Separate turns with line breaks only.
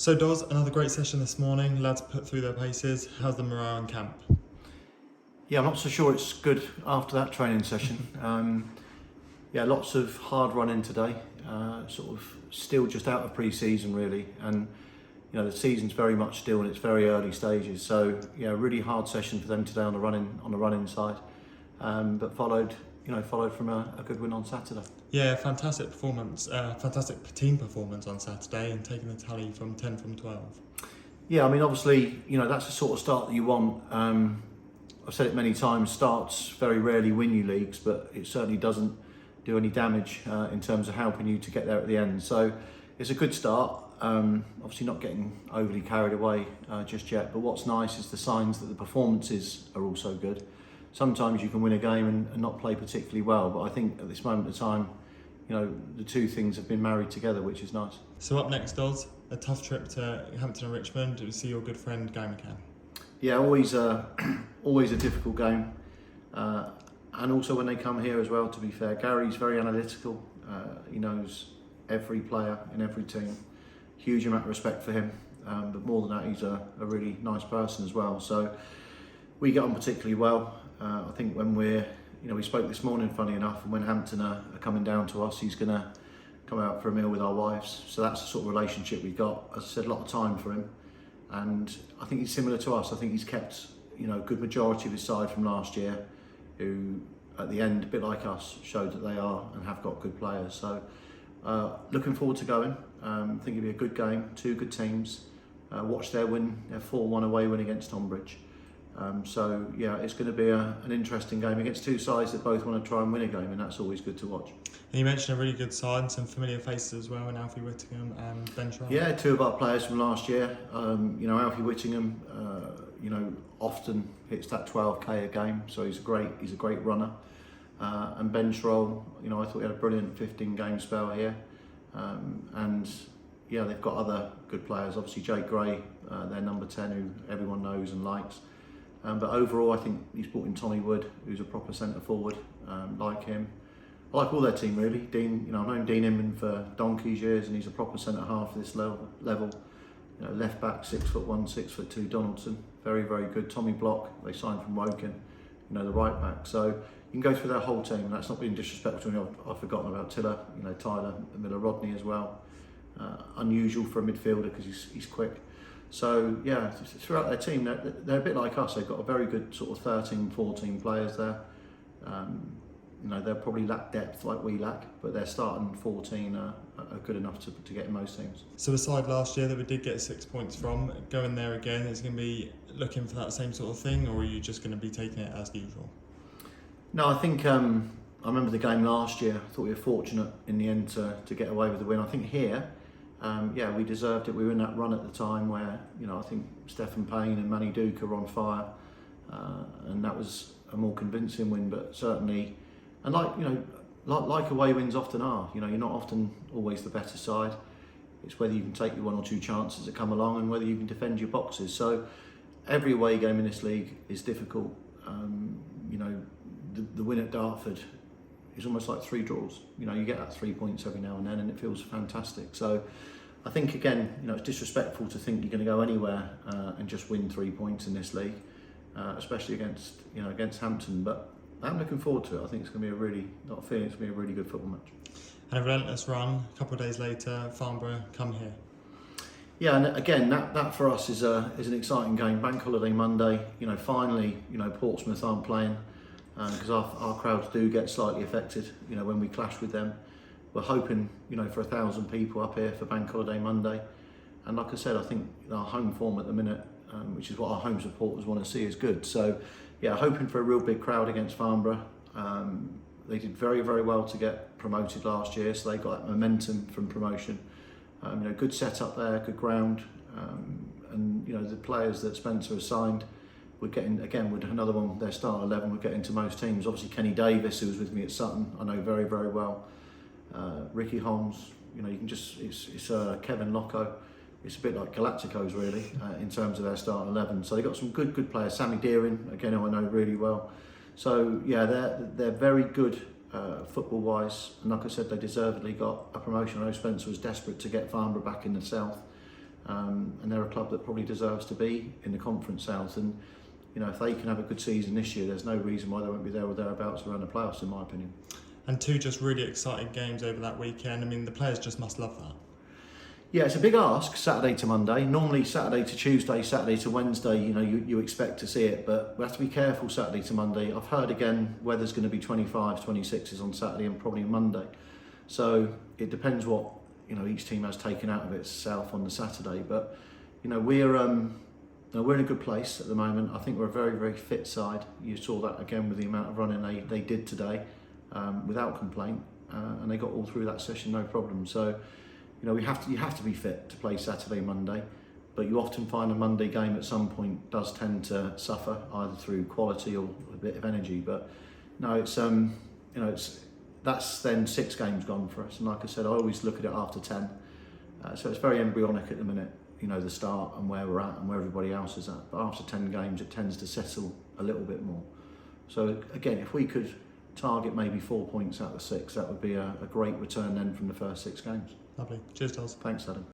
So Dos, another great session this morning. Lads put through their paces. How's the morale in camp?
Yeah, I'm not so sure it's good after that training session. Yeah, lots of hard running today. Sort of still just out of pre-season really, and the season's very much still in its very early stages. So yeah, really hard session for them today on the running side, but followed from a good win on Saturday.
Yeah, fantastic performance, fantastic team performance on Saturday, and taking the tally from 10 from 12.
Yeah, I mean obviously that's the sort of start that you want. I've said it many times, starts very rarely win you leagues, but it certainly doesn't do any damage in terms of helping you to get there at the end. So it's a good start. Obviously not getting overly carried away just yet, but what's nice is the signs that the performances are also good. Sometimes you can win a game and not play particularly well, but I think at this moment of time, the two things have been married together, which is nice.
So up next, Dos, a tough trip to Hampton Richmond to see your good friend Gary McCann.
Yeah, always a difficult game. And also when they come here as well, to be fair, Gary's very analytical. He knows every player in every team. Huge amount of respect for him. But more than that, he's a really nice person as well. So we get on particularly well. I think when we spoke this morning, funny enough, and when Hampton are coming down to us, he's going to come out for a meal with our wives. So that's the sort of relationship we've got. As I said, a lot of time for him. And I think he's similar to us. I think he's kept, a good majority of his side from last year, who at the end, a bit like us, showed that they are and have got good players. So looking forward to going. I think it'll be a good game, two good teams. Watch their 4-1 away win against Tonbridge. So yeah, it's going to be an interesting game against two sides that both want to try and win a game, and that's always good to watch.
And you mentioned a really good side and some familiar faces as well in Alfie Whittingham and Ben Trout.
Yeah, two of our players from last year. Alfie Whittingham, often hits that 12k a game, so he's a great runner. And Ben Trout, I thought he had a brilliant 15-game spell here. And yeah, they've got other good players. Obviously, Jake Gray, their number 10, who everyone knows and likes. But overall, I think he's brought in Tommy Wood, who's a proper centre forward, like him. I like all their team really. Dean, I've known Dean Inman for donkey's years, and he's a proper centre half at this level. Left back, 6'1", 6'2", Donaldson, very good. Tommy Block, they signed from Woking, the right back. So you can go through their whole team, and that's not being disrespectful to me. I've forgotten about Tiller, Tyler Miller Rodney as well. Unusual for a midfielder because he's quick. So yeah, throughout their team, they're a bit like us. They've got a very good sort of 13, 14 players there. They'll probably lack depth like we lack, but their starting 14 are good enough to get in most teams.
So the side last year that we did get 6 points from, going there again, is going to be looking for that same sort of thing, or are you just going to be taking it as usual?
No, I think I remember the game last year. I thought we were fortunate in the end to get away with the win. I think here, we deserved it. We were in that run at the time where I think Stephen Payne and Manny Duke are on fire, and that was a more convincing win. But certainly, and like away wins often are. You're not often always the better side. It's whether you can take your one or two chances that come along and whether you can defend your boxes. So every away game in this league is difficult. The win at Dartford is almost like 3 draws. You get that 3 points every now and then, and it feels fantastic. So I think again, it's disrespectful to think you're going to go anywhere and just win 3 points in this league, especially against Hampton. But I'm looking forward to it. I think it's going to be it's going to be a really good football match.
And a relentless run. A couple of days later, Farnborough come here.
Yeah, and again, that for us is an exciting game. Bank holiday Monday. Finally, Portsmouth aren't playing. Because our crowds do get slightly affected, when we clash with them. We're hoping, for 1,000 people up here for Bank Holiday Monday. And like I said, I think our home form at the minute, which is what our home supporters want to see, is good. So, yeah, hoping for a real big crowd against Farnborough. They did very well to get promoted last year, so they got that momentum from promotion. Good setup there, good ground, and the players that Spencer has signed. We're getting, again, with another one, their start 11 would get into most teams. Obviously, Kenny Davis, who was with me at Sutton, I know very well. Ricky Holmes, you can just, it's Kevin Locko. It's a bit like Galacticos, really, in terms of their start 11. So they've got some good players. Sammy Deering, again, who I know really well. So, yeah, they're very good football-wise. And like I said, they deservedly got a promotion. I know Spencer was desperate to get Farnborough back in the south. and they're a club that probably deserves to be in the Conference South. And you know, if they can have a good season this year, there's no reason why they won't be there or thereabouts around the playoffs, in my opinion.
And 2 just really exciting games over that weekend. I mean, the players just must love that.
Yeah, it's a big ask, Saturday to Monday. Normally Saturday to Tuesday, Saturday to Wednesday, you know, you expect to see it, but we have to be careful Saturday to Monday. I've heard again weather's going to be 25s, 26s on Saturday and probably Monday. So it depends what, you know, each team has taken out of itself on the Saturday. But, you know, we're in a good place at the moment. I think we're a very, very fit side. You saw that again with the amount of running they did today, without complaint, and they got all through that session no problem. So, you know, you have to be fit to play Saturday, Monday, but you often find a Monday game at some point does tend to suffer either through quality or a bit of energy. But no, it's that's then 6 games gone for us. And like I said, I always look at it after 10. So it's very embryonic at the minute, you know, the start and where we're at and where everybody else is at. But after 10 games, it tends to settle a little bit more. So again, if we could target maybe 4 points out of 6, that would be a great return then from the first 6 games.
Lovely. Cheers, Dos.
Thanks, Adam.